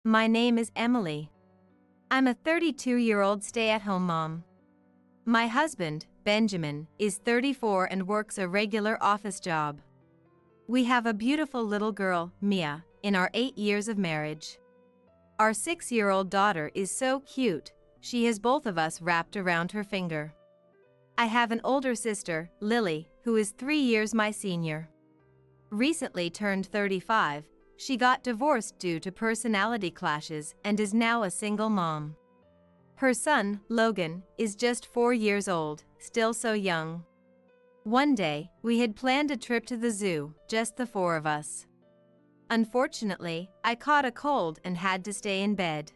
My name is Emily. I'm a 32-year-old stay-at-home mom. My husband, Benjamin, is 34 and works a regular office job. We have a beautiful little girl, Mia, in our 8 years of marriage. Our 6-year-old daughter is so cute, she has both of us wrapped around her finger. I have an older sister, Lily, who is 3 years my senior. Recently turned 35, she got divorced due to personality clashes and is now a single mom. Her son, Logan, is just 4 years old, still so young. One day, we had planned a trip to the zoo, just the 4 of us. Unfortunately, I caught a cold and had to stay in bed.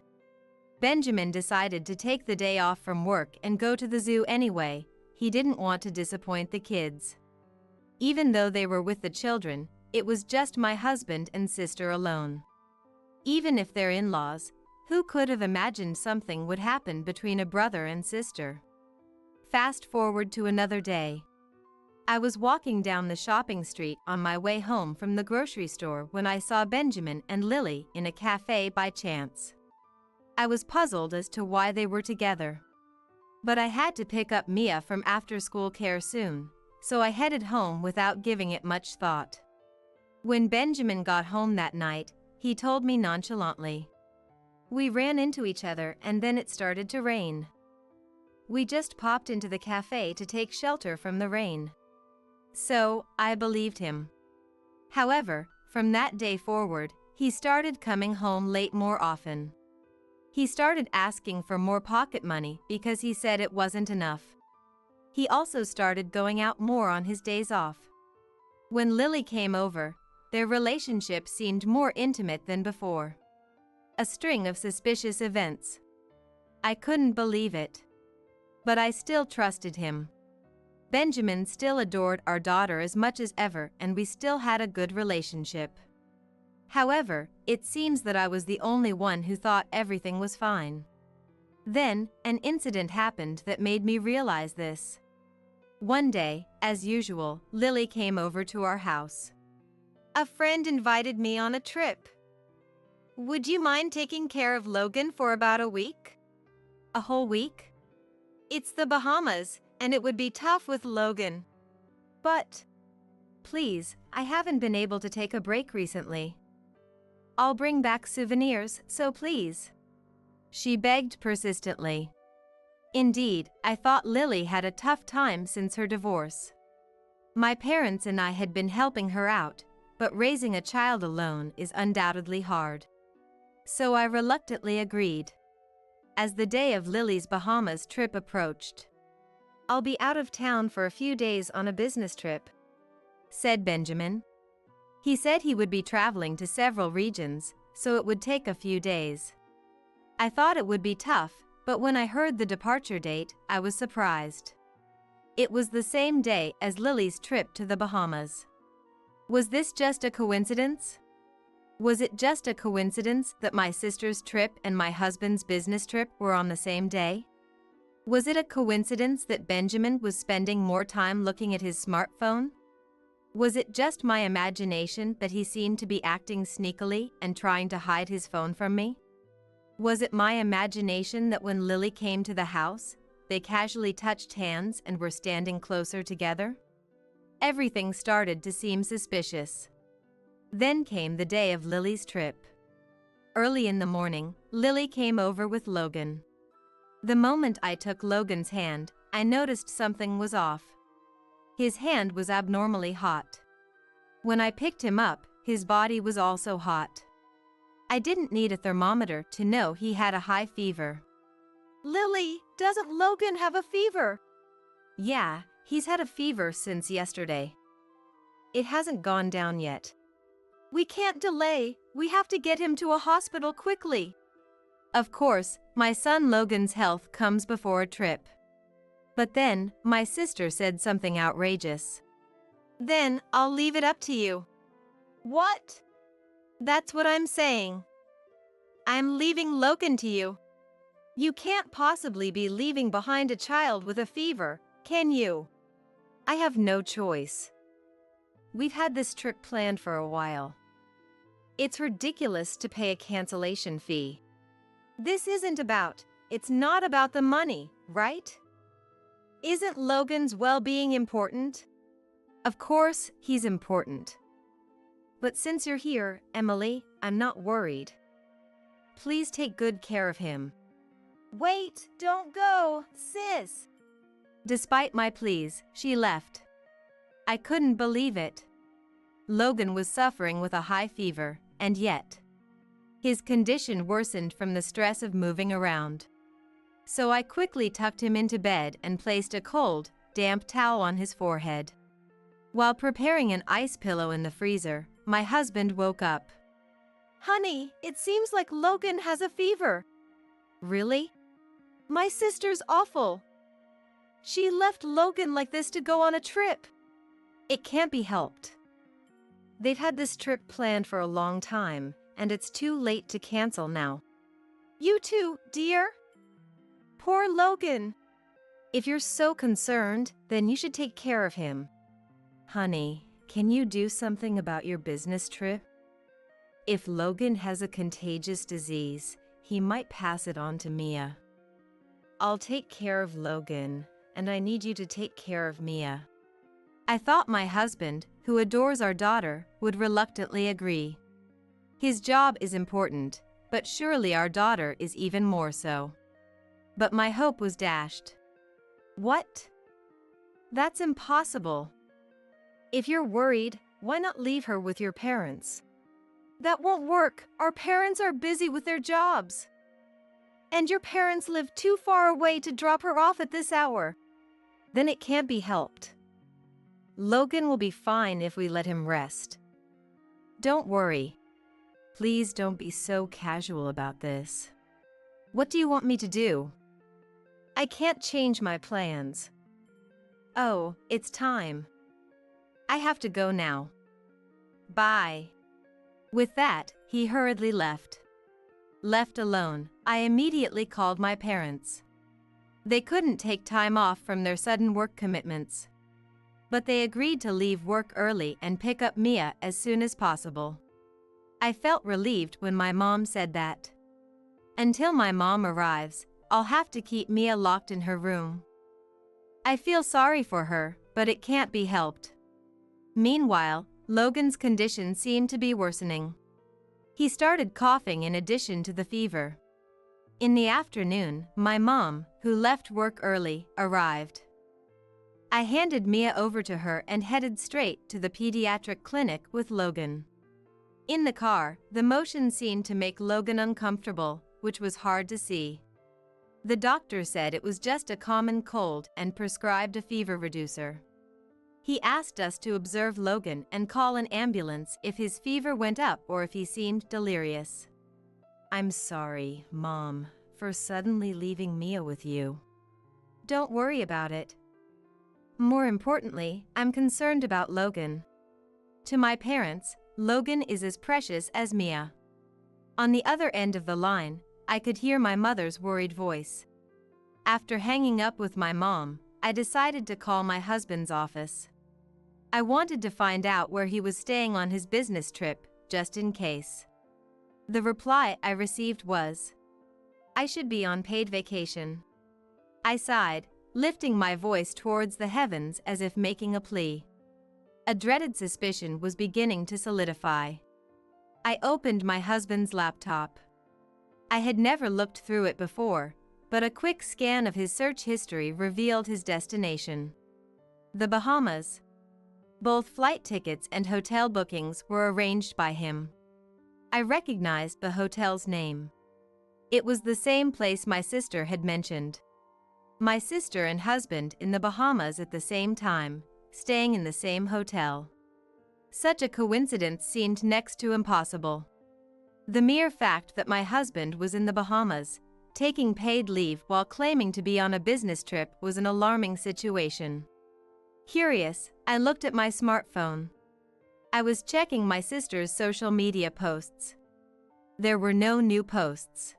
Benjamin decided to take the day off from work and go to the zoo anyway. He didn't want to disappoint the kids. Even though they were with the children, it was just my husband and sister alone. Even if they're in-laws, who could have imagined something would happen between a brother and sister? Fast forward to another day. I was walking down the shopping street on my way home from the grocery store when I saw Benjamin and Lily in a cafe by chance. I was puzzled as to why they were together. But I had to pick up Mia from after-school care soon, so I headed home without giving it much thought. When Benjamin got home that night, he told me nonchalantly. We ran into each other and then it started to rain. We just popped into the cafe to take shelter from the rain. So, I believed him. However, from that day forward, he started coming home late more often. He started asking for more pocket money because he said it wasn't enough. He also started going out more on his days off. When Lily came over, their relationship seemed more intimate than before. A string of suspicious events. I couldn't believe it. But I still trusted him. Benjamin still adored our daughter as much as ever and we still had a good relationship. However, it seems that I was the only one who thought everything was fine. Then, an incident happened that made me realize this. One day, as usual, Lily came over to our house. A friend invited me on a trip. Would you mind taking care of Logan for about a week? A whole week? It's the Bahamas, and it would be tough with Logan. But, please, I haven't been able to take a break recently. I'll bring back souvenirs, so please. She begged persistently. Indeed, I thought Lily had a tough time since her divorce. My parents and I had been helping her out, but raising a child alone is undoubtedly hard. So I reluctantly agreed. As the day of Lily's Bahamas trip approached, I'll be out of town for a few days on a business trip, said Benjamin. He said he would be traveling to several regions, so it would take a few days. I thought it would be tough, but when I heard the departure date, I was surprised. It was the same day as Lily's trip to the Bahamas. Was this just a coincidence? Was it just a coincidence that my sister's trip and my husband's business trip were on the same day? Was it a coincidence that Benjamin was spending more time looking at his smartphone? Was it just my imagination that he seemed to be acting sneakily and trying to hide his phone from me? Was it my imagination that when Lily came to the house, they casually touched hands and were standing closer together? Everything started to seem suspicious. Then came the day of Lily's trip. Early in the morning, Lily came over with Logan. The moment I took Logan's hand, I noticed something was off. His hand was abnormally hot. When I picked him up, his body was also hot. I didn't need a thermometer to know he had a high fever. Lily, doesn't Logan have a fever? Yeah, he's had a fever since yesterday. It hasn't gone down yet. We can't delay. We have to get him to a hospital quickly. Of course, my son Logan's health comes before a trip. But then, my sister said something outrageous. Then, I'll leave it up to you. What? That's what I'm saying. I'm leaving Logan to you. You can't possibly be leaving behind a child with a fever, can you? I have no choice. We've had this trip planned for a while. It's ridiculous to pay a cancellation fee. It's not about the money, right? Isn't Logan's well-being important? Of course, he's important. But since you're here, Emily, I'm not worried. Please take good care of him. Wait, don't go, sis. Despite my pleas, she left. I couldn't believe it. Logan was suffering with a high fever, and yet his condition worsened from the stress of moving around. So I quickly tucked him into bed and placed a cold, damp towel on his forehead. While preparing an ice pillow in the freezer, my husband woke up. Honey, it seems like Logan has a fever. Really? My sister's awful. She left Logan like this to go on a trip. It can't be helped. They've had this trip planned for a long time, and it's too late to cancel now. You too, dear. Poor Logan. If you're so concerned, then you should take care of him. Honey, can you do something about your business trip? If Logan has a contagious disease, he might pass it on to Mia. I'll take care of Logan, and I need you to take care of Mia. I thought my husband, who adores our daughter, would reluctantly agree. His job is important, but surely our daughter is even more so. But my hope was dashed. What? That's impossible. If you're worried, why not leave her with your parents? That won't work. Our parents are busy with their jobs. And your parents live too far away to drop her off at this hour. Then it can't be helped. Logan will be fine if we let him rest. Don't worry. Please don't be so casual about this. What do you want me to do? I can't change my plans. Oh, it's time. I have to go now. Bye. With that, he hurriedly left. Left alone, I immediately called my parents. They couldn't take time off from their sudden work commitments. But they agreed to leave work early and pick up Mia as soon as possible. I felt relieved when my mom said that. Until my mom arrives, I'll have to keep Mia locked in her room. I feel sorry for her, but it can't be helped. Meanwhile, Logan's condition seemed to be worsening. He started coughing in addition to the fever. In the afternoon, my mom, who left work early, arrived. I handed Mia over to her and headed straight to the pediatric clinic with Logan. In the car, the motion seemed to make Logan uncomfortable, which was hard to see. The doctor said it was just a common cold and prescribed a fever reducer. He asked us to observe Logan and call an ambulance if his fever went up or if he seemed delirious. I'm sorry, Mom, for suddenly leaving Mia with you. Don't worry about it. More importantly, I'm concerned about Logan. To my parents, Logan is as precious as Mia. On the other end of the line, I could hear my mother's worried voice. After hanging up with my mom, I decided to call my husband's office. I wanted to find out where he was staying on his business trip, just in case. The reply I received was, I should be on paid vacation. I sighed, lifting my voice towards the heavens as if making a plea. A dreaded suspicion was beginning to solidify. I opened my husband's laptop. I had never looked through it before, but a quick scan of his search history revealed his destination. The Bahamas. Both flight tickets and hotel bookings were arranged by him. I recognized the hotel's name. It was the same place my sister had mentioned. My sister and husband in the Bahamas at the same time, staying in the same hotel. Such a coincidence seemed next to impossible. The mere fact that my husband was in the Bahamas, taking paid leave while claiming to be on a business trip, was an alarming situation. Curious, I looked at my smartphone. I was checking my sister's social media posts. There were no new posts.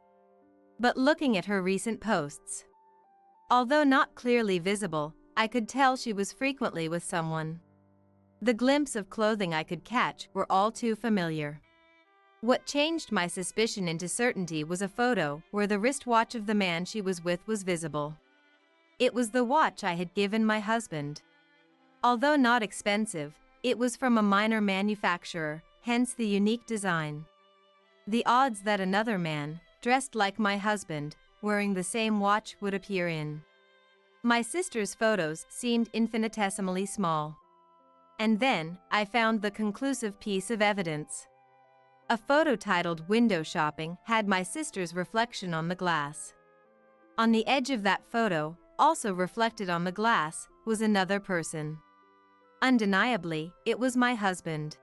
But looking at her recent posts, although not clearly visible, I could tell she was frequently with someone. The glimpse of clothing I could catch were all too familiar. What changed my suspicion into certainty was a photo where the wristwatch of the man she was with was visible. It was the watch I had given my husband. Although not expensive, it was from a minor manufacturer, hence the unique design. The odds that another man, dressed like my husband, wearing the same watch would appear in my sister's photos seemed infinitesimally small. And then, I found the conclusive piece of evidence. A photo titled "Window Shopping" had my sister's reflection on the glass. On the edge of that photo, also reflected on the glass, was another person. Undeniably, it was my husband.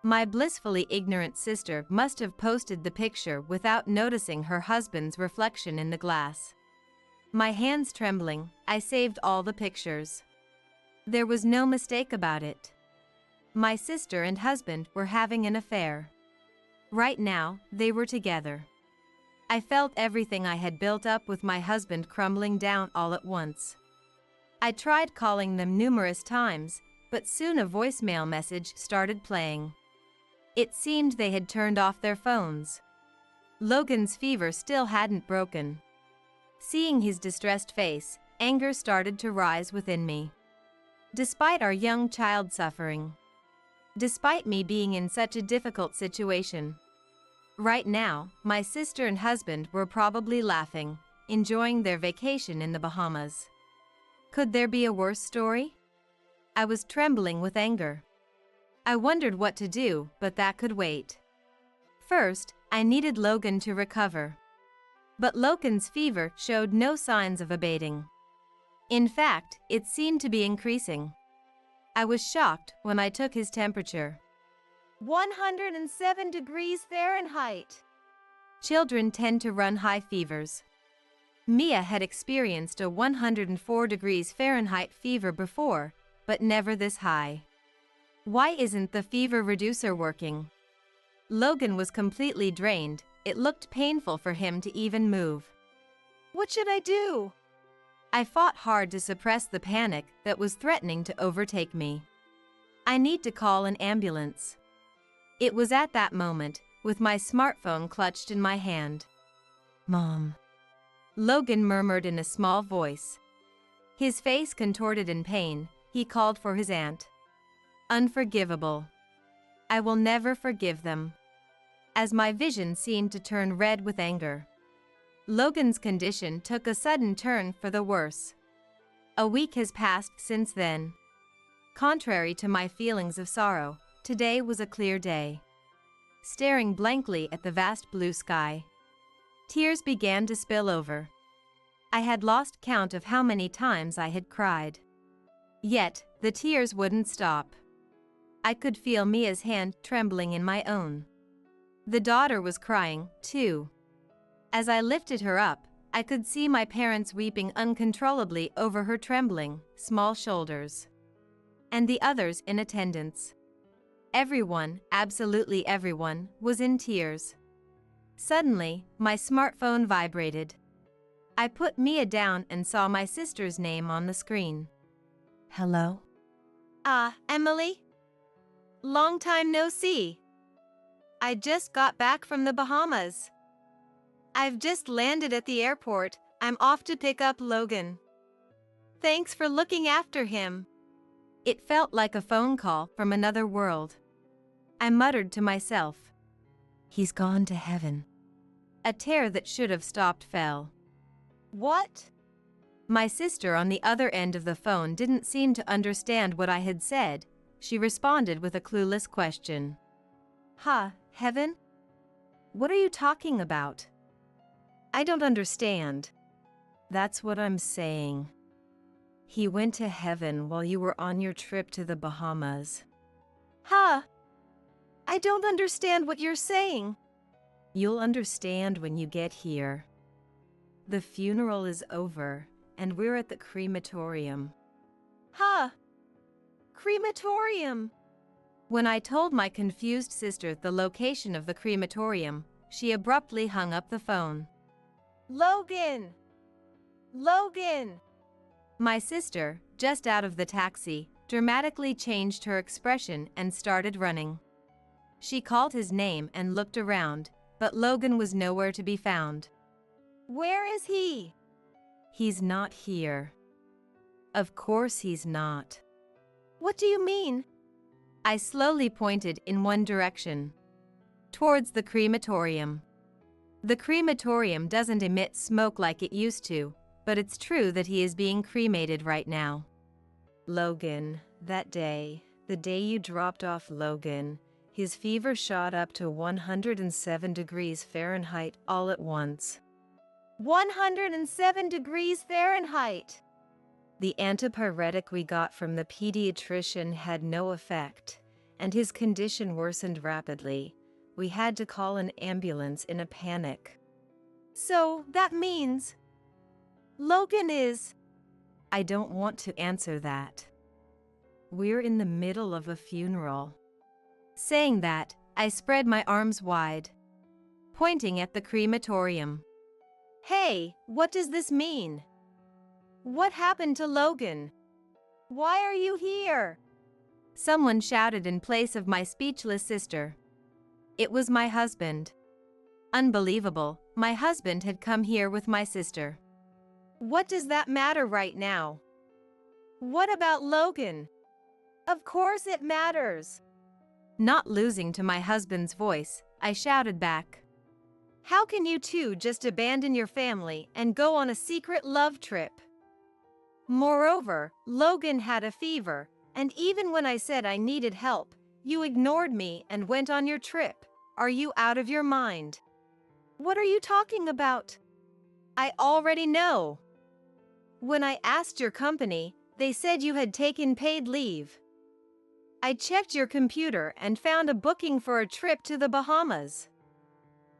My blissfully ignorant sister must have posted the picture without noticing her husband's reflection in the glass. My hands trembling, I saved all the pictures. There was no mistake about it. My sister and husband were having an affair. Right now, they were together. I felt everything I had built up with my husband crumbling down all at once. I tried calling them numerous times, but soon a voicemail message started playing. It seemed they had turned off their phones. Logan's fever still hadn't broken. Seeing his distressed face, anger started to rise within me. Despite our young child suffering. Despite me being in such a difficult situation. Right now, my sister and husband were probably laughing, enjoying their vacation in the Bahamas. Could there be a worse story? I was trembling with anger. I wondered what to do, but that could wait. First, I needed Logan to recover. But Logan's fever showed no signs of abating. In fact, it seemed to be increasing. I was shocked when I took his temperature. 107 degrees Fahrenheit. Children tend to run high fevers. Mia had experienced a 104 degrees Fahrenheit fever before, but never this high. Why isn't the fever reducer working? Logan was completely drained. It looked painful for him to even move. What should I do? I fought hard to suppress the panic that was threatening to overtake me. I need to call an ambulance. It was at that moment, with my smartphone clutched in my hand. Mom. Logan murmured in a small voice. His face contorted in pain, he called for his aunt. Unforgivable. I will never forgive them. As my vision seemed to turn red with anger. Logan's condition took a sudden turn for the worse. A week has passed since then. Contrary to my feelings of sorrow, today was a clear day. Staring blankly at the vast blue sky. Tears began to spill over. I had lost count of how many times I had cried. Yet, the tears wouldn't stop. I could feel Mia's hand trembling in my own. The daughter was crying, too. As I lifted her up, I could see my parents weeping uncontrollably over her trembling, small shoulders. And the others in attendance. Everyone, absolutely everyone, was in tears. Suddenly, my smartphone vibrated. I put Mia down and saw my sister's name on the screen. Hello? Emily? Long time no see. I just got back from the Bahamas. I've just landed at the airport. I'm off to pick up Logan. Thanks for looking after him. It felt like a phone call from another world. I muttered to myself. He's gone to heaven. A tear that should have stopped fell. What? My sister on the other end of the phone didn't seem to understand what I had said. She responded with a clueless question. Heaven? What are you talking about? I don't understand. That's what I'm saying. He went to heaven while you were on your trip to the Bahamas. I don't understand what you're saying. You'll understand when you get here. The funeral is over, and we're at the crematorium. Crematorium? When I told my confused sister the location of the crematorium, she abruptly hung up the phone. Logan! Logan! My sister, just out of the taxi, dramatically changed her expression and started running. She called his name and looked around, but Logan was nowhere to be found. Where is he? He's not here. Of course he's not. What do you mean? I slowly pointed in one direction. Towards the crematorium. The crematorium doesn't emit smoke like it used to, but it's true that he is being cremated right now. Logan, that day, the day you dropped off Logan, his fever shot up to 107 degrees Fahrenheit all at once. 107 degrees Fahrenheit. The antipyretic we got from the pediatrician had no effect, and his condition worsened rapidly. We had to call an ambulance in a panic. So, that means Logan is... I don't want to answer that. We're in the middle of a funeral. Saying that, I spread my arms wide, pointing at the crematorium. Hey, what does this mean? What happened to Logan? Why are you here? Someone shouted in place of my speechless sister. It was my husband. Unbelievable, my husband had come here with my sister. What does that matter right now? What about Logan? Of course it matters. Not losing to my husband's voice, I shouted back. How can you two just abandon your family and go on a secret love trip? Moreover, Logan had a fever, and even when I said I needed help, you ignored me and went on your trip. Are you out of your mind? What are you talking about? I already know. When I asked your company, they said you had taken paid leave. I checked your computer and found a booking for a trip to the Bahamas.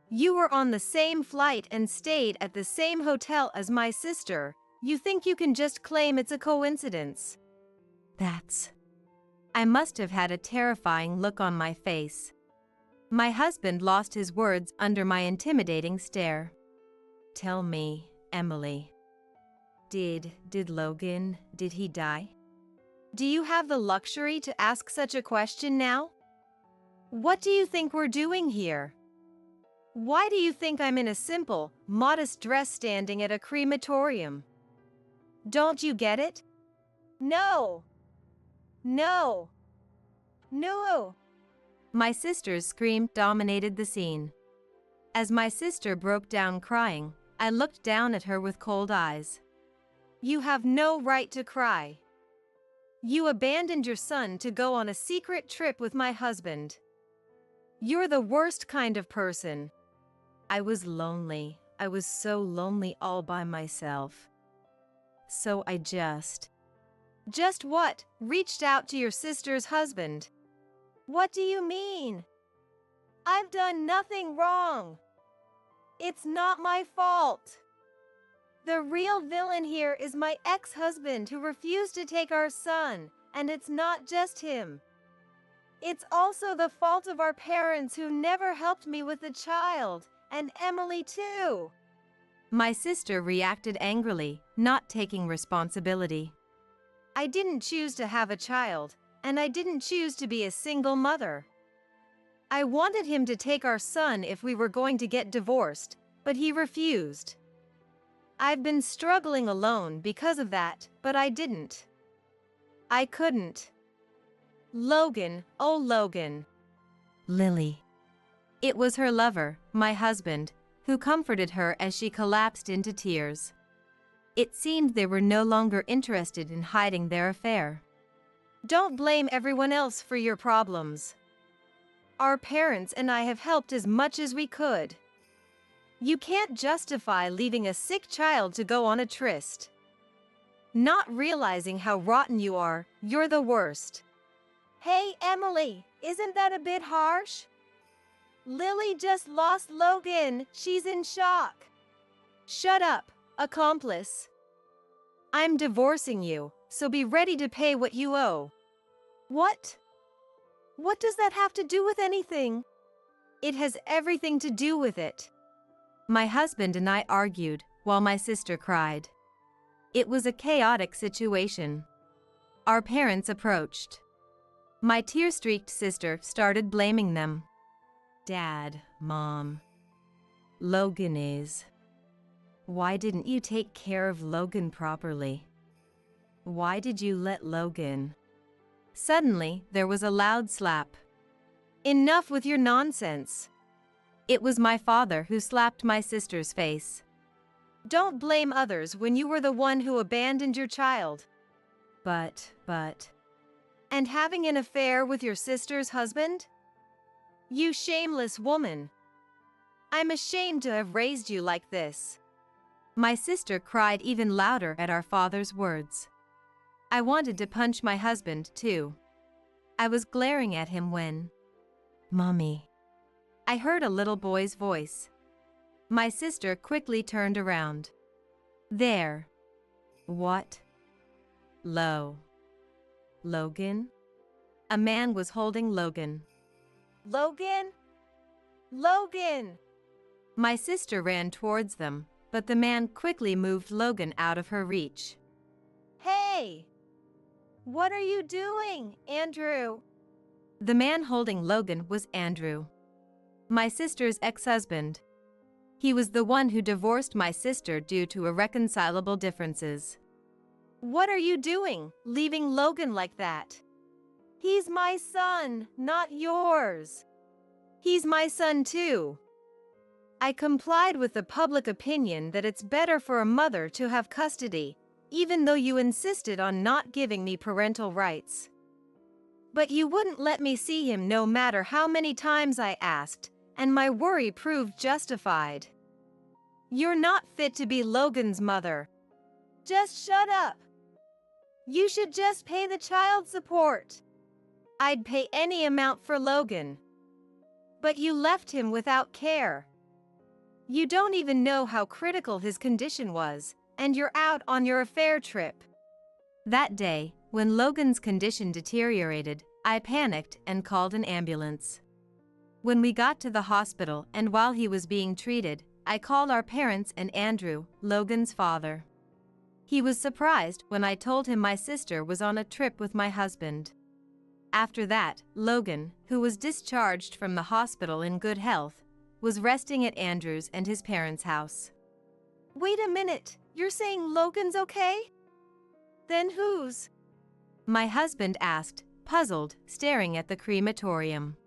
You were on the same flight and stayed at the same hotel as my sister. You think you can just claim it's a coincidence? I must have had a terrifying look on my face. My husband lost his words under my intimidating stare. Tell me, Emily. Did Logan, did he die? Do you have the luxury to ask such a question now? What do you think we're doing here? Why do you think I'm in a simple, modest dress standing at a crematorium? Don't you get it? No! No! No! My sister's scream dominated the scene. As my sister broke down crying, I looked down at her with cold eyes. You have no right to cry. You abandoned your son to go on a secret trip with my husband. You're the worst kind of person. I was lonely. I was so lonely all by myself. So I just what? Reached out to your sister's husband. What do you mean? I've done nothing wrong. It's not my fault. The real villain here is my ex-husband who refused to take our son, and it's not just him. It's also the fault of our parents who never helped me with the child, and Emily too. My sister reacted angrily, not taking responsibility. I didn't choose to have a child, and I didn't choose to be a single mother. I wanted him to take our son if we were going to get divorced, but he refused. I've been struggling alone because of that, but I didn't. I couldn't. Logan, oh Logan. Lily. It was her lover, my husband, who comforted her as she collapsed into tears. It seemed they were no longer interested in hiding their affair. Don't blame everyone else for your problems. Our parents and I have helped as much as we could. You can't justify leaving a sick child to go on a tryst. Not realizing how rotten you are, you're the worst. Hey, Emily, isn't that a bit harsh? Lily just lost Logan. She's in shock. Shut up, accomplice. I'm divorcing you, so be ready to pay what you owe. What? What does that have to do with anything? It has everything to do with it. My husband and I argued, while my sister cried. It was a chaotic situation. Our parents approached. My tear-streaked sister started blaming them. Dad, Mom. Logan is. Why didn't you take care of Logan properly? Why did you let Logan? Suddenly, there was a loud slap. Enough with your nonsense. It was my father who slapped my sister's face. Don't blame others when you were the one who abandoned your child. But. And having an affair with your sister's husband? You shameless woman. I'm ashamed to have raised you like this. My sister cried even louder at our father's words. I wanted to punch my husband, too. I was glaring at him when, "Mommy," I heard a little boy's voice. My sister quickly turned around. There. What? Logan? A man was holding Logan. Logan? Logan! My sister ran towards them, but the man quickly moved Logan out of her reach. Hey! What are you doing, Andrew? The man holding Logan was Andrew, my sister's ex-husband. He was the one who divorced my sister due to irreconcilable differences. What are you doing, leaving Logan like that? He's my son, not yours. He's my son too. I complied with the public opinion that it's better for a mother to have custody, even though you insisted on not giving me parental rights. But you wouldn't let me see him no matter how many times I asked, and my worry proved justified. You're not fit to be Logan's mother. Just shut up. You should just pay the child support. I'd pay any amount for Logan. But you left him without care. You don't even know how critical his condition was, and you're out on your affair trip. That day, when Logan's condition deteriorated, I panicked and called an ambulance. When we got to the hospital and while he was being treated, I called our parents and Andrew, Logan's father. He was surprised when I told him my sister was on a trip with my husband. After that, Logan, who was discharged from the hospital in good health, was resting at Andrew's and his parents' house. Wait a minute, you're saying Logan's okay? Then whose? My husband asked, puzzled, staring at the crematorium.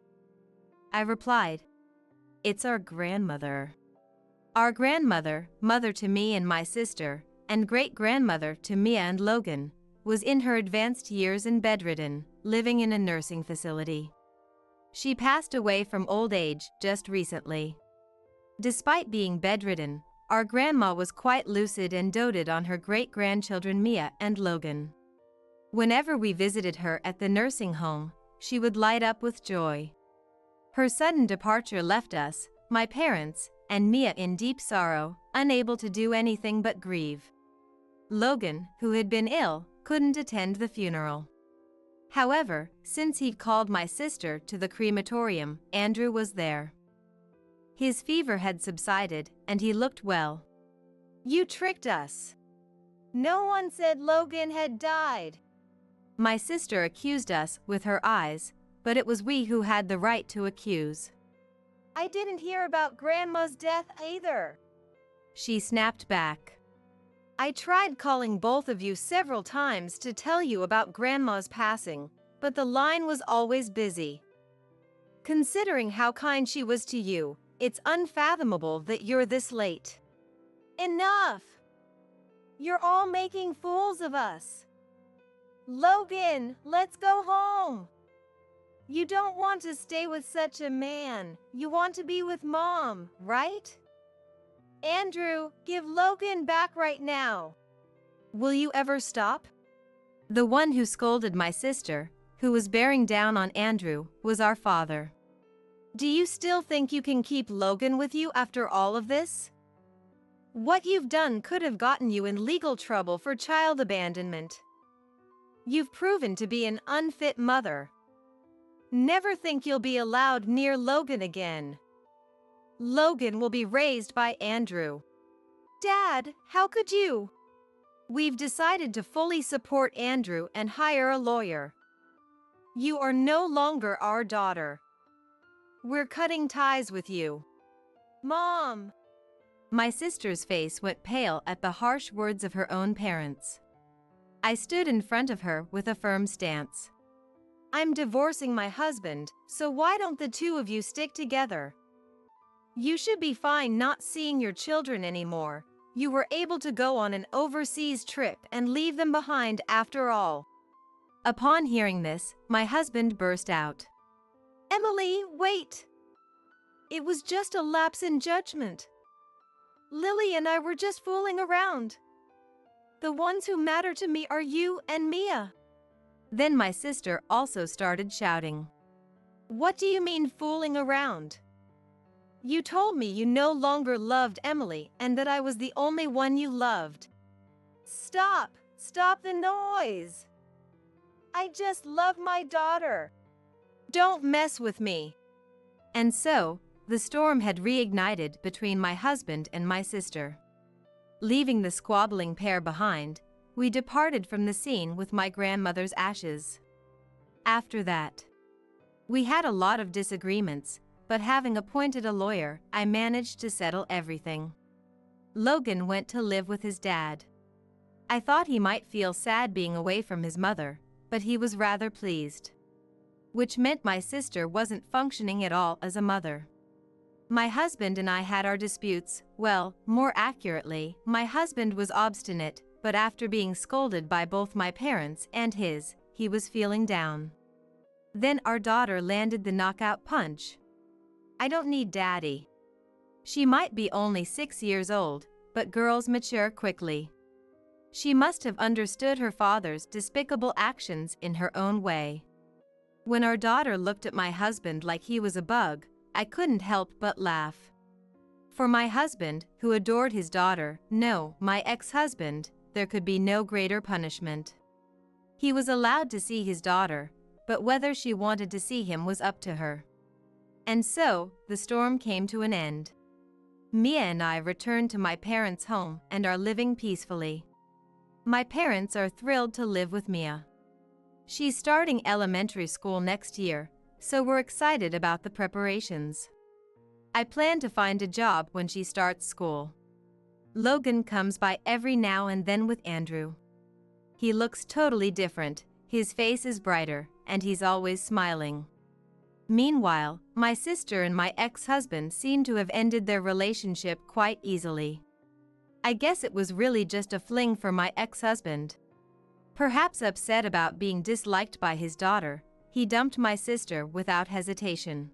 I replied, "It's our grandmother." Our grandmother, mother to me and my sister, and great-grandmother to Mia and Logan, was in her advanced years and bedridden, living in a nursing facility. She passed away from old age just recently. Despite being bedridden, our grandma was quite lucid and doted on her great-grandchildren Mia and Logan. Whenever we visited her at the nursing home, she would light up with joy. Her sudden departure left us, my parents, and Mia in deep sorrow, unable to do anything but grieve. Logan, who had been ill, couldn't attend the funeral. However, since he'd called my sister to the crematorium, Andrew was there. His fever had subsided, and he looked well. You tricked us. No one said Logan had died. My sister accused us with her eyes, but it was we who had the right to accuse. I didn't hear about Grandma's death either. She snapped back. I tried calling both of you several times to tell you about Grandma's passing, but the line was always busy. Considering how kind she was to you, it's unfathomable that you're this late. Enough! You're all making fools of us. Logan, let's go home. You don't want to stay with such a man. You want to be with Mom, right? Andrew, give Logan back right now. Will you ever stop? The one who scolded my sister, who was bearing down on Andrew, was our father. Do you still think you can keep Logan with you after all of this? What you've done could have gotten you in legal trouble for child abandonment. You've proven to be an unfit mother. Never think you'll be allowed near Logan again. Logan will be raised by Andrew. Dad, how could you? We've decided to fully support Andrew and hire a lawyer. You are no longer our daughter. We're cutting ties with you. Mom! My sister's face went pale at the harsh words of her own parents. I stood in front of her with a firm stance. I'm divorcing my husband, so why don't the two of you stick together? You should be fine not seeing your children anymore. You were able to go on an overseas trip and leave them behind after all. Upon hearing this, my husband burst out. Emily, wait! It was just a lapse in judgment. Lily and I were just fooling around. The ones who matter to me are you and Mia. Then my sister also started shouting. What do you mean fooling around? You told me you no longer loved Emily and that I was the only one you loved. Stop! Stop the noise! I just love my daughter. Don't mess with me. And so, the storm had reignited between my husband and my sister. Leaving the squabbling pair behind, we departed from the scene with my grandmother's ashes. After that, we had a lot of disagreements, but having appointed a lawyer, I managed to settle everything. Logan went to live with his dad. I thought he might feel sad being away from his mother, but he was rather pleased. Which meant my sister wasn't functioning at all as a mother. My husband and I had our disputes. Well, more accurately, my husband was obstinate, but after being scolded by both my parents and his, he was feeling down. Then our daughter landed the knockout punch. I don't need daddy. She might be only 6 years old, but girls mature quickly. She must have understood her father's despicable actions in her own way. When our daughter looked at my husband like he was a bug, I couldn't help but laugh. For my husband, who adored his daughter, no, my ex-husband, there could be no greater punishment. He was allowed to see his daughter, but whether she wanted to see him was up to her. And so, the storm came to an end. Mia and I returned to my parents' home and are living peacefully. My parents are thrilled to live with Mia. She's starting elementary school next year, so we're excited about the preparations. I plan to find a job when she starts school. Logan comes by every now and then with Andrew. He looks totally different, his face is brighter, and he's always smiling. Meanwhile, my sister and my ex-husband seem to have ended their relationship quite easily. I guess it was really just a fling for my ex-husband. Perhaps upset about being disliked by his daughter, he dumped my sister without hesitation.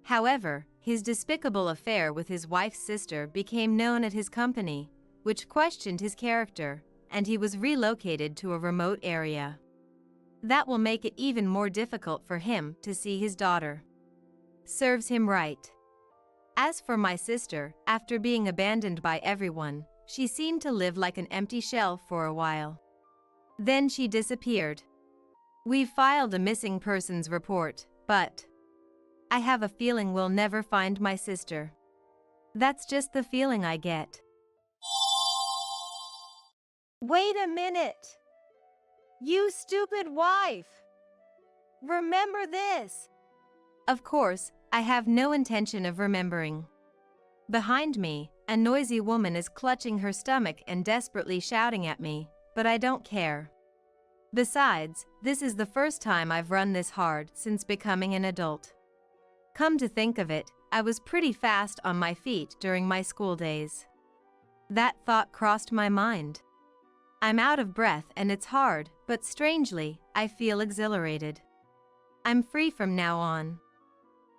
However, his despicable affair with his wife's sister became known at his company, which questioned his character, and he was relocated to a remote area. That will make it even more difficult for him to see his daughter. Serves him right. As for my sister, after being abandoned by everyone, she seemed to live like an empty shell for a while. Then she disappeared. We've filed a missing persons report, but I have a feeling we'll never find my sister. That's just the feeling I get. Wait a minute! You stupid wife! Remember this! Of course, I have no intention of remembering. Behind me, a noisy woman is clutching her stomach and desperately shouting at me, but I don't care. Besides, this is the first time I've run this hard since becoming an adult. Come to think of it, I was pretty fast on my feet during my school days. That thought crossed my mind. I'm out of breath and it's hard, but strangely, I feel exhilarated. I'm free from now on.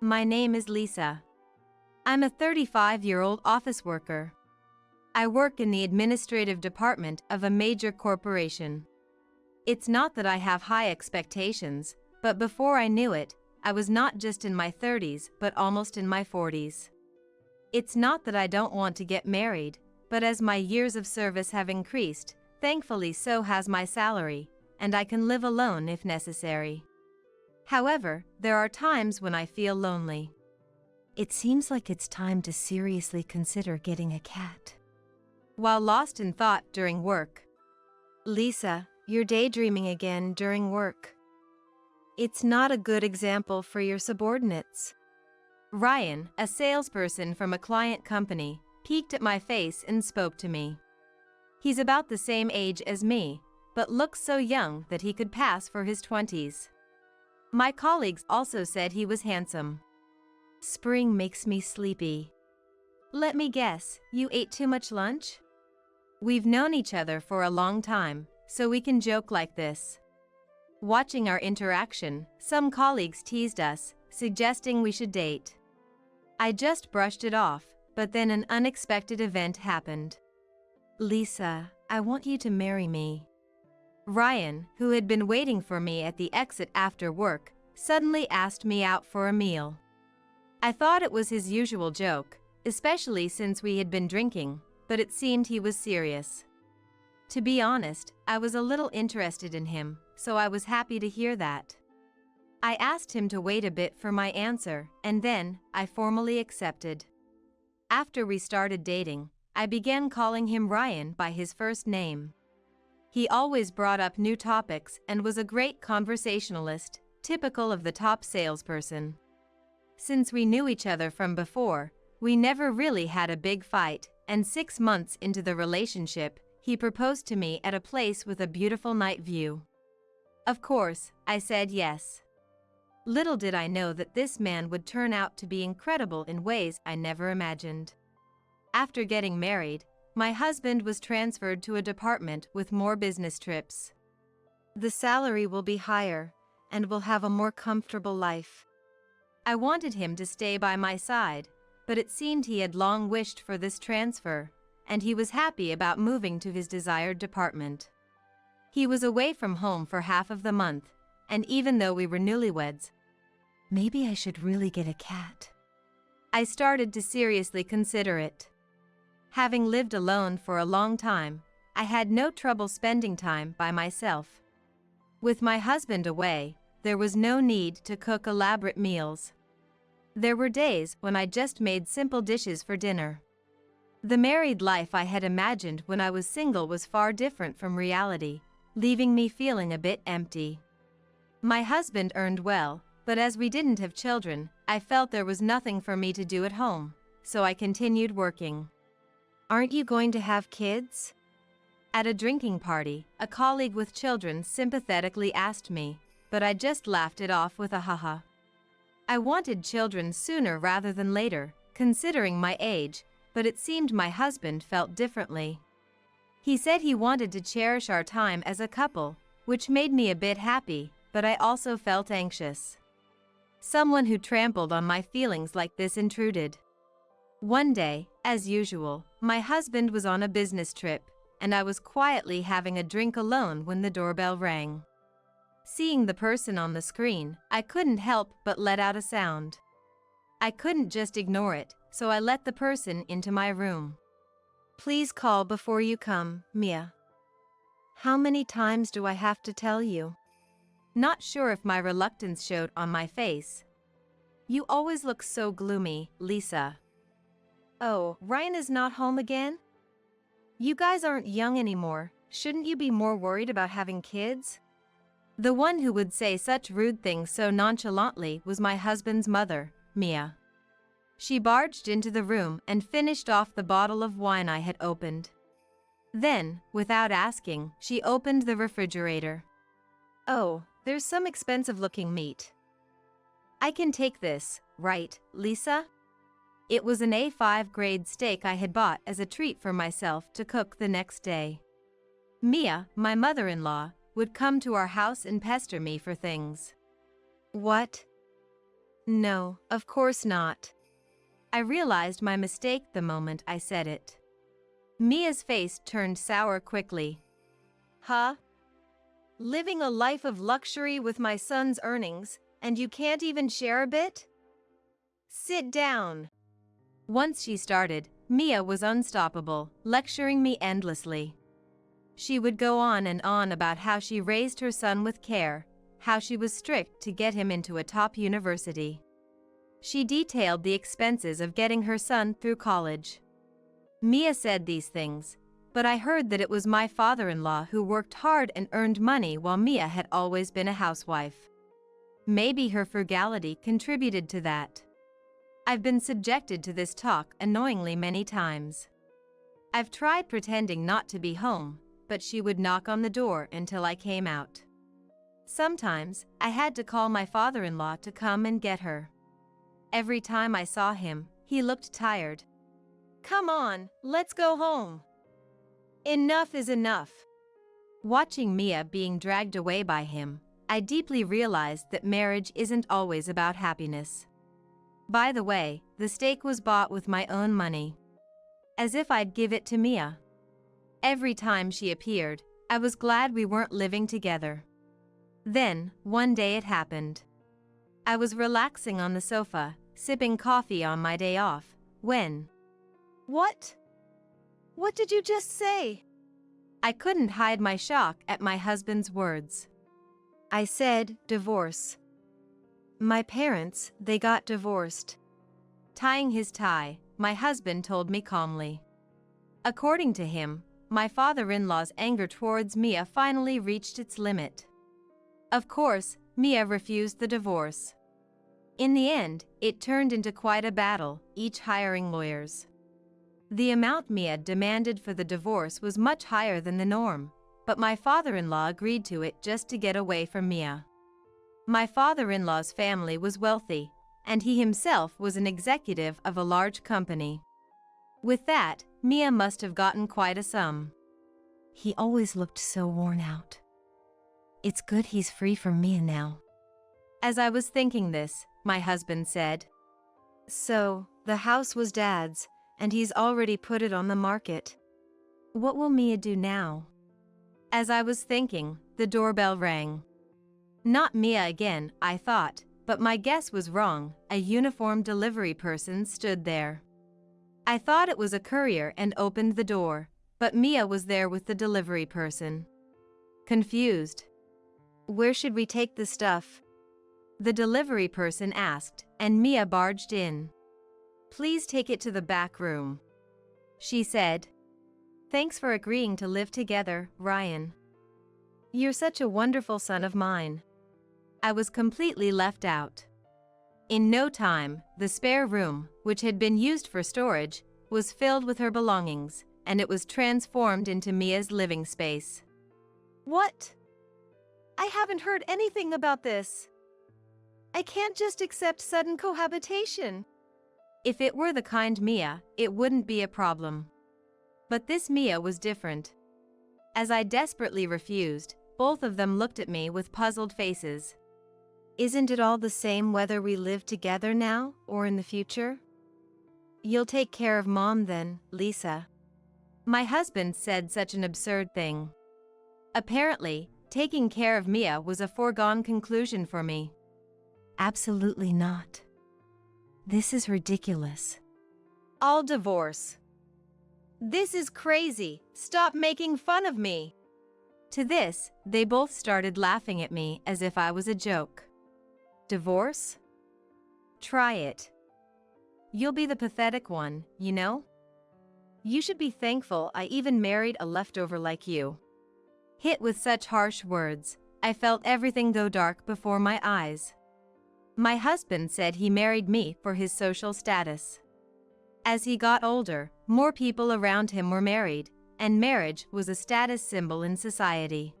My name is Lisa. I'm a 35-year-old office worker. I work in the administrative department of a major corporation. It's not that I have high expectations, but before I knew it, I was not just in my 30s but almost in my 40s. It's not that I don't want to get married, but as my years of service have increased, thankfully so has my salary, and I can live alone if necessary. However, there are times when I feel lonely. It seems like it's time to seriously consider getting a cat. While lost in thought during work. Lisa, you're daydreaming again during work. It's not a good example for your subordinates. Ryan, a salesperson from a client company, peeked at my face and spoke to me. He's about the same age as me, but looks so young that he could pass for his 20s. My colleagues also said he was handsome. Spring makes me sleepy. Let me guess, you ate too much lunch? We've known each other for a long time, so we can joke like this. Watching our interaction, some colleagues teased us, suggesting we should date. I just brushed it off, but then an unexpected event happened. Lisa, I want you to marry me. Ryan, who had been waiting for me at the exit after work, suddenly asked me out for a meal. I thought it was his usual joke, especially since we had been drinking, but it seemed he was serious. To be honest, I was a little interested in him, so I was happy to hear that. I asked him to wait a bit for my answer, and then I formally accepted. After we started dating, I began calling him Ryan by his first name. He always brought up new topics and was a great conversationalist, typical of the top salesperson. Since we knew each other from before, we never really had a big fight, and 6 months into the relationship, he proposed to me at a place with a beautiful night view. Of course, I said yes. Little did I know that this man would turn out to be incredible in ways I never imagined. After getting married, my husband was transferred to a department with more business trips. The salary will be higher, and we'll have a more comfortable life. I wanted him to stay by my side, but it seemed he had long wished for this transfer, and he was happy about moving to his desired department. He was away from home for half of the month, and even though we were newlyweds, maybe I should really get a cat. I started to seriously consider it. Having lived alone for a long time, I had no trouble spending time by myself. With my husband away, there was no need to cook elaborate meals. There were days when I just made simple dishes for dinner. The married life I had imagined when I was single was far different from reality, leaving me feeling a bit empty. My husband earned well, but as we didn't have children, I felt there was nothing for me to do at home, so I continued working. Aren't you going to have kids? At a drinking party, a colleague with children sympathetically asked me, but I just laughed it off with a haha. I wanted children sooner rather than later, considering my age, but it seemed my husband felt differently. He said he wanted to cherish our time as a couple, which made me a bit happy, but I also felt anxious. Someone who trampled on my feelings like this intruded. One day, as usual, my husband was on a business trip, and I was quietly having a drink alone when the doorbell rang. Seeing the person on the screen, I couldn't help but let out a sound. I couldn't just ignore it, so I let the person into my room. Please call before you come, Mia. How many times do I have to tell you? Not sure if my reluctance showed on my face. You always look so gloomy, Lisa. Oh, Ryan is not home again? You guys aren't young anymore. Shouldn't you be more worried about having kids? The one who would say such rude things so nonchalantly was my husband's mother, Mia. She barged into the room and finished off the bottle of wine I had opened. Then, without asking, she opened the refrigerator. Oh, there's some expensive-looking meat. I can take this, right, Lisa? It was an A5 grade steak I had bought as a treat for myself to cook the next day. Mia, my mother-in-law, would come to our house and pester me for things. What? No, of course not. I realized my mistake the moment I said it. Mia's face turned sour quickly. Huh? Living a life of luxury with my son's earnings, and you can't even share a bit? Sit down. Once she started, Mia was unstoppable, lecturing me endlessly. She would go on and on about how she raised her son with care, how she was strict to get him into a top university. She detailed the expenses of getting her son through college. Mia said these things, but I heard that it was my father-in-law who worked hard and earned money while Mia had always been a housewife. Maybe her frugality contributed to that. I've been subjected to this talk annoyingly many times. I've tried pretending not to be home, but she would knock on the door until I came out. Sometimes, I had to call my father-in-law to come and get her. Every time I saw him, he looked tired. Come on, let's go home. Enough is enough. Watching Mia being dragged away by him, I deeply realized that marriage isn't always about happiness. By the way, the steak was bought with my own money. As if I'd give it to Mia. Every time she appeared, I was glad we weren't living together. Then, one day it happened. I was relaxing on the sofa, sipping coffee on my day off, when… What? What did you just say? I couldn't hide my shock at my husband's words. I said, divorce. My parents, they got divorced. Tying his tie, my husband told me calmly. According to him, my father-in-law's anger towards Mia finally reached its limit. Of course, Mia refused the divorce. In the end, it turned into quite a battle, each hiring lawyers. The amount Mia demanded for the divorce was much higher than the norm, but my father-in-law agreed to it just to get away from Mia. My father-in-law's family was wealthy, and he himself was an executive of a large company. With that, Mia must have gotten quite a sum. He always looked so worn out. It's good he's free from Mia now. As I was thinking this, my husband said, So, the house was Dad's, and he's already put it on the market. What will Mia do now? As I was thinking, the doorbell rang. Not Mia again, I thought, but my guess was wrong. A uniformed delivery person stood there. I thought it was a courier and opened the door, but Mia was there with the delivery person. Confused. Where should we take the stuff? The delivery person asked, and Mia barged in. Please take it to the back room, she said. Thanks for agreeing to live together, Ryan. You're such a wonderful son of mine. I was completely left out. In no time, the spare room, which had been used for storage, was filled with her belongings, and it was transformed into Mia's living space. What? I haven't heard anything about this. I can't just accept sudden cohabitation. If it were the kind Mia, it wouldn't be a problem. But this Mia was different. As I desperately refused, both of them looked at me with puzzled faces. Isn't it all the same whether we live together now or in the future? You'll take care of Mom then, Lisa. My husband said such an absurd thing. Apparently, taking care of Mia was a foregone conclusion for me. Absolutely not. This is ridiculous. I'll divorce. This is crazy. Stop making fun of me. To this, they both started laughing at me as if I was a joke. Divorce? Try it. You'll be the pathetic one, you know? You should be thankful I even married a leftover like you. Hit with such harsh words, I felt everything go dark before my eyes. My husband said he married me for his social status. As he got older, more people around him were married, and marriage was a status symbol in society.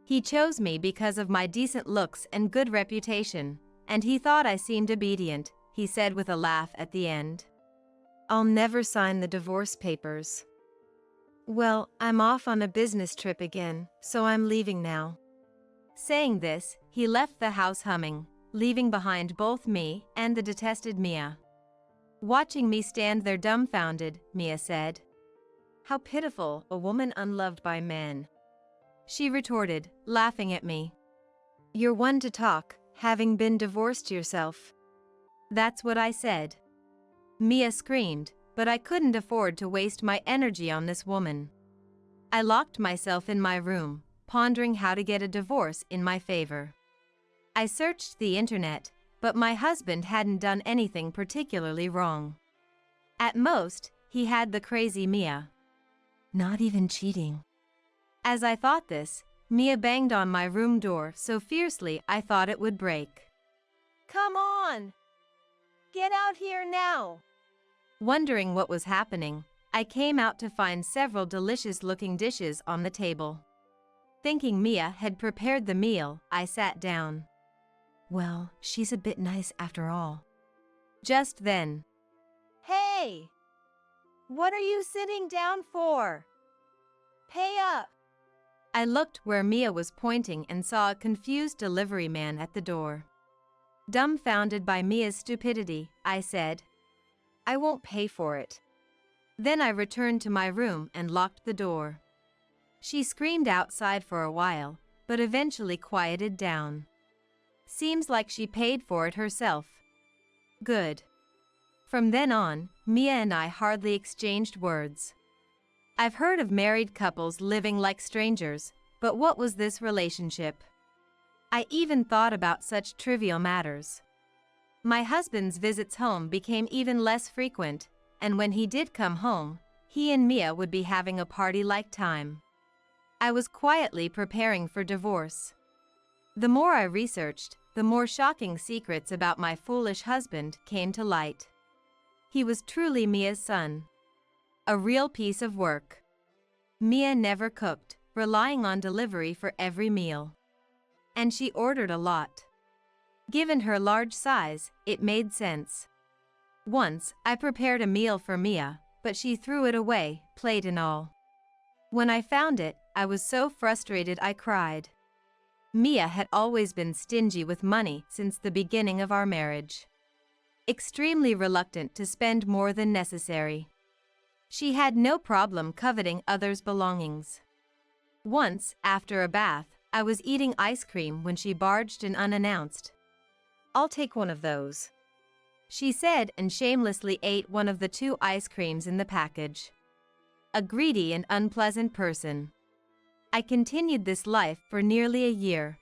He chose me because of my decent looks and good reputation, and he thought I seemed obedient, he said with a laugh at the end. I'll never sign the divorce papers. Well, I'm off on a business trip again, so I'm leaving now. Saying this, he left the house humming, leaving behind both me and the detested Mia. Watching me stand there dumbfounded, Mia said, "How pitiful, a woman unloved by men." She retorted, laughing at me. You're one to talk, having been divorced yourself. That's what I said. Mia screamed, but I couldn't afford to waste my energy on this woman. I locked myself in my room, pondering how to get a divorce in my favor. I searched the internet, but my husband hadn't done anything particularly wrong. At most, he had the crazy Mia. Not even cheating. As I thought this, Mia banged on my room door so fiercely I thought it would break. Come on! Get out here now! Wondering what was happening, I came out to find several delicious-looking dishes on the table. Thinking Mia had prepared the meal, I sat down. Well, she's a bit nice after all. Just then. Hey! What are you sitting down for? Pay up! I looked where Mia was pointing and saw a confused delivery man at the door. Dumbfounded by Mia's stupidity, I said, I won't pay for it. Then I returned to my room and locked the door. She screamed outside for a while, but eventually quieted down. Seems like she paid for it herself. Good. From then on, Mia and I hardly exchanged words. I've heard of married couples living like strangers, but what was this relationship? I even thought about such trivial matters. My husband's visits home became even less frequent, and when he did come home, he and Mia would be having a party-like time. I was quietly preparing for divorce. The more I researched, the more shocking secrets about my foolish husband came to light. He was truly Mia's son. A real piece of work. Mia never cooked, relying on delivery for every meal. And she ordered a lot. Given her large size, it made sense. Once, I prepared a meal for Mia, but she threw it away, plate and all. When I found it, I was so frustrated I cried. Mia had always been stingy with money since the beginning of our marriage. Extremely reluctant to spend more than necessary. She had no problem coveting others' belongings. Once, after a bath, I was eating ice cream when she barged in unannounced. I'll take one of those, she said, and shamelessly ate one of the 2 ice creams in the package. A greedy and unpleasant person. I continued this life for nearly a year.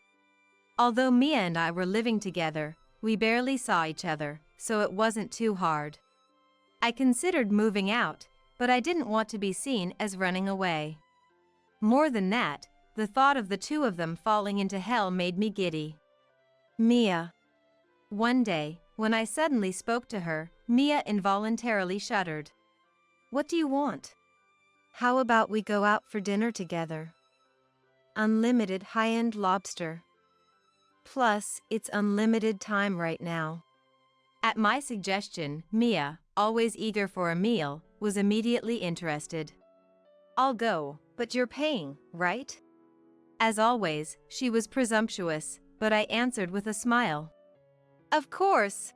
Although Mia and I were living together, we barely saw each other, so it wasn't too hard. I considered moving out, but I didn't want to be seen as running away. More than that, the thought of the 2 of them falling into hell made me giddy. Mia. One day, when I suddenly spoke to her, Mia involuntarily shuddered. What do you want? How about we go out for dinner together? Unlimited high-end lobster. Plus, it's unlimited time right now. At my suggestion, Mia, always eager for a meal, was immediately interested. I'll go, but you're paying, right? As always, she was presumptuous, but I answered with a smile. Of course.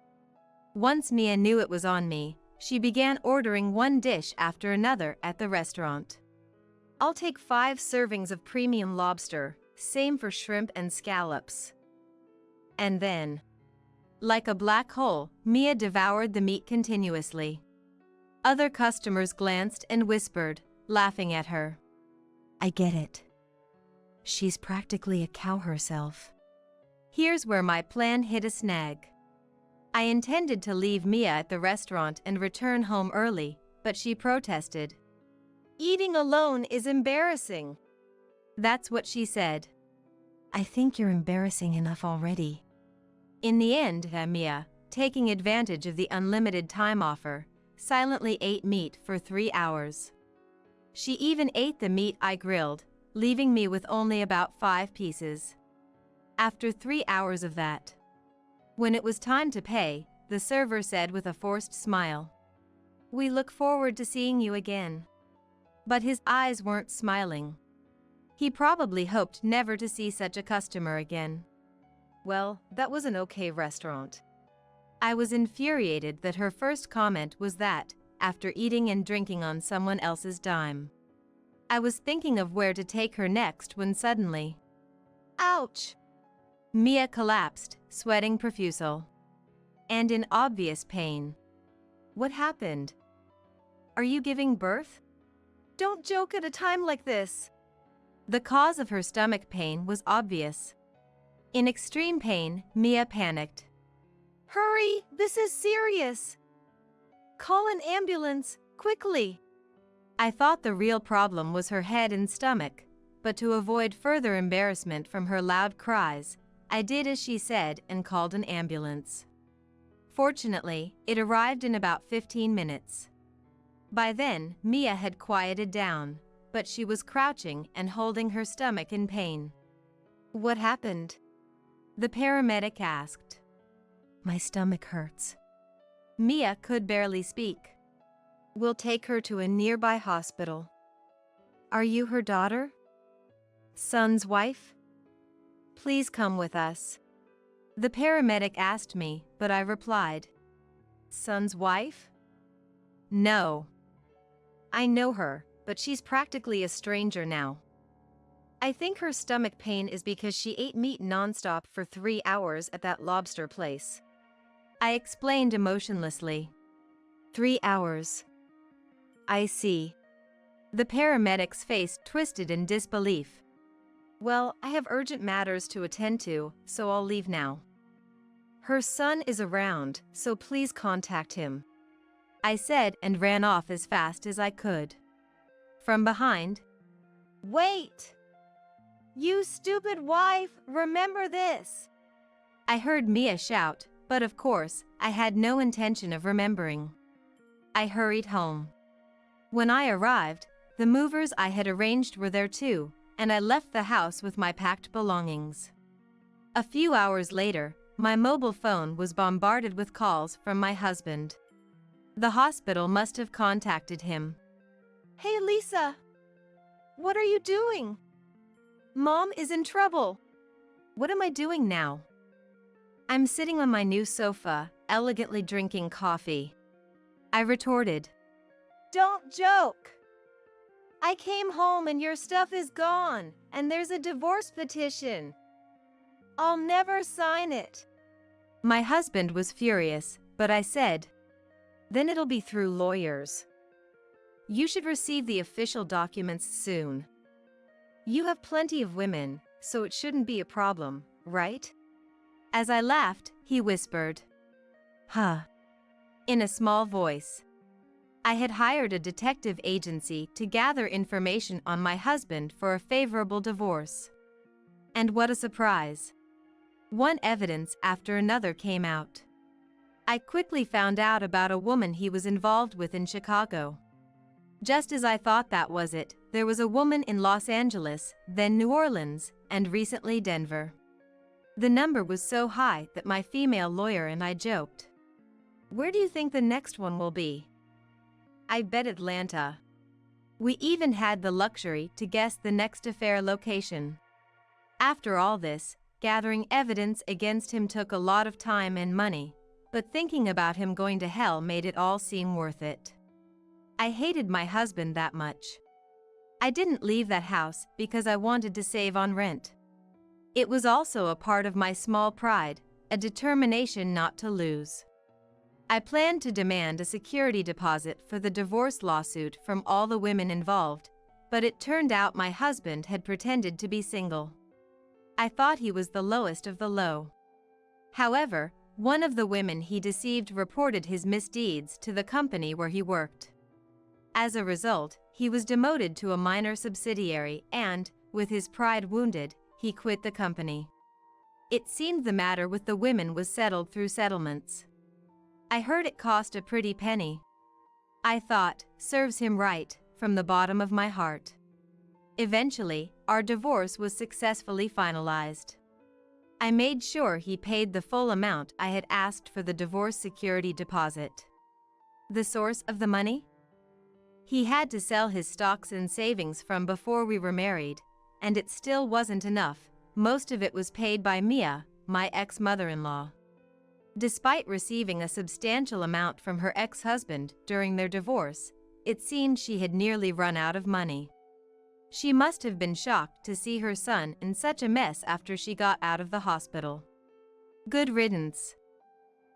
Once Mia knew it was on me, she began ordering one dish after another at the restaurant. I'll take 5 servings of premium lobster, same for shrimp and scallops. And then, like a black hole, Mia devoured the meat continuously. Other customers glanced and whispered, laughing at her. I get it. She's practically a cow herself. Here's where my plan hit a snag. I intended to leave Mia at the restaurant and return home early, but she protested. Eating alone is embarrassing. That's what she said. I think you're embarrassing enough already. In the end, Mia, taking advantage of the unlimited time offer, silently ate meat for 3 hours. She even ate the meat I grilled, leaving me with only about 5 pieces. After 3 hours of that, when it was time to pay, the server said with a forced smile, We look forward to seeing you again. But his eyes weren't smiling. He probably hoped never to see such a customer again. Well, that was an okay restaurant. I was infuriated that her first comment was that, after eating and drinking on someone else's dime. I was thinking of where to take her next when suddenly, ouch! Mia collapsed, sweating profusely. And in obvious pain. What happened? Are you giving birth? Don't joke at a time like this. The cause of her stomach pain was obvious. In extreme pain, Mia panicked. Hurry, this is serious. Call an ambulance, quickly. I thought the real problem was her head and stomach, but to avoid further embarrassment from her loud cries, I did as she said and called an ambulance. Fortunately, it arrived in about 15 minutes. By then, Mia had quieted down, but she was crouching and holding her stomach in pain. What happened? The paramedic asked. My stomach hurts. Mia could barely speak. We'll take her to a nearby hospital. Are you her daughter? Son's wife? Please come with us. The paramedic asked me, but I replied. Son's wife? No. I know her, but she's practically a stranger now. I think her stomach pain is because she ate meat nonstop for 3 hours at that lobster place. I explained emotionlessly. 3 hours. I see. The paramedic's face twisted in disbelief. Well, I have urgent matters to attend to, so I'll leave now. Her son is around, so please contact him, I said and ran off as fast as I could. From behind, Wait! You stupid wife, remember this! I heard Mia shout, but of course, I had no intention of remembering. I hurried home. When I arrived, the movers I had arranged were there too, and I left the house with my packed belongings. A few hours later, my mobile phone was bombarded with calls from my husband. The hospital must have contacted him. Hey Lisa! What are you doing? Mom is in trouble. What am I doing now? I'm sitting on my new sofa, elegantly drinking coffee. I retorted. Don't joke! I came home and your stuff is gone, and there's a divorce petition. I'll never sign it. My husband was furious, but I said, Then it'll be through lawyers. You should receive the official documents soon. You have plenty of women, so it shouldn't be a problem, right? As I laughed, he whispered, Huh. In a small voice. I had hired a detective agency to gather information on my husband for a favorable divorce. And what a surprise! One evidence after another came out. I quickly found out about a woman he was involved with in Chicago. Just as I thought that was it, there was a woman in Los Angeles, then New Orleans, and recently Denver. The number was so high that my female lawyer and I joked. Where do you think the next one will be? I bet Atlanta. We even had the luxury to guess the next affair location. After all this, gathering evidence against him took a lot of time and money, but thinking about him going to hell made it all seem worth it. I hated my husband that much. I didn't leave that house because I wanted to save on rent. It was also a part of my small pride, a determination not to lose. I planned to demand a security deposit for the divorce lawsuit from all the women involved, but it turned out my husband had pretended to be single. I thought he was the lowest of the low. However, one of the women he deceived reported his misdeeds to the company where he worked. As a result, he was demoted to a minor subsidiary and, with his pride wounded, he quit the company. It seemed the matter with the women was settled through settlements. I heard it cost a pretty penny. I thought, serves him right, from the bottom of my heart. Eventually, our divorce was successfully finalized. I made sure he paid the full amount I had asked for the divorce security deposit. The source of the money? He had to sell his stocks and savings from before we were married, and it still wasn't enough. Most of it was paid by Mia, my ex-mother-in-law. Despite receiving a substantial amount from her ex-husband during their divorce, it seemed she had nearly run out of money. She must have been shocked to see her son in such a mess after she got out of the hospital. Good riddance.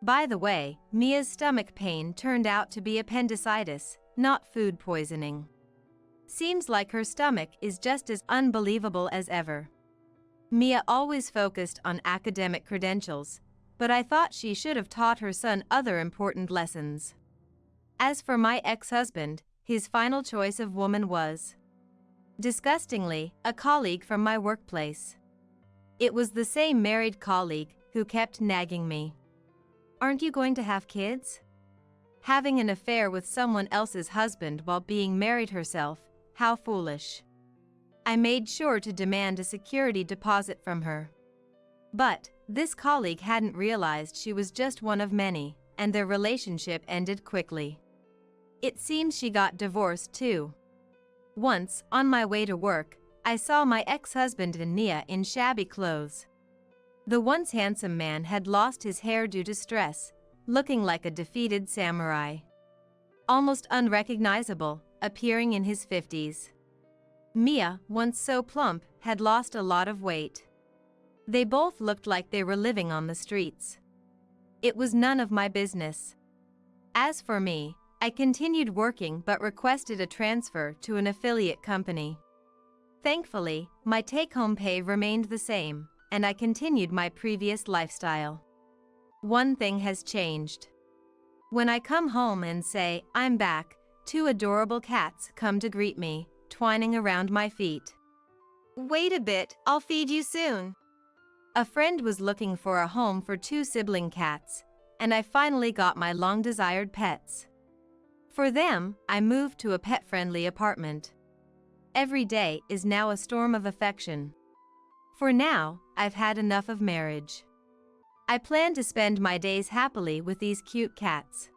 By the way, Mia's stomach pain turned out to be appendicitis, not food poisoning. Seems like her stomach is just as unbelievable as ever. Mia always focused on academic credentials, but I thought she should have taught her son other important lessons. As for my ex-husband, his final choice of woman was, disgustingly, a colleague from my workplace. It was the same married colleague who kept nagging me. Aren't you going to have kids? Having an affair with someone else's husband while being married herself, how foolish. I made sure to demand a security deposit from her. But this colleague hadn't realized she was just one of many, and their relationship ended quickly. It seems she got divorced too. Once, on my way to work, I saw my ex-husband and Nia in shabby clothes. The once handsome man had lost his hair due to stress, looking like a defeated samurai. Almost unrecognizable, appearing in his 50s. Mia, once so plump, had lost a lot of weight. They both looked like they were living on the streets. It was none of my business. As for me, I continued working but requested a transfer to an affiliate company. Thankfully, my take-home pay remained the same, and I continued my previous lifestyle. One thing has changed. When I come home and say, "I'm back," 2 adorable cats come to greet me, twining around my feet. Wait a bit, I'll feed you soon. A friend was looking for a home for 2 sibling cats, and I finally got my long-desired pets. For them, I moved to a pet-friendly apartment. Every day is now a storm of affection. For now, I've had enough of marriage. I plan to spend my days happily with these cute cats.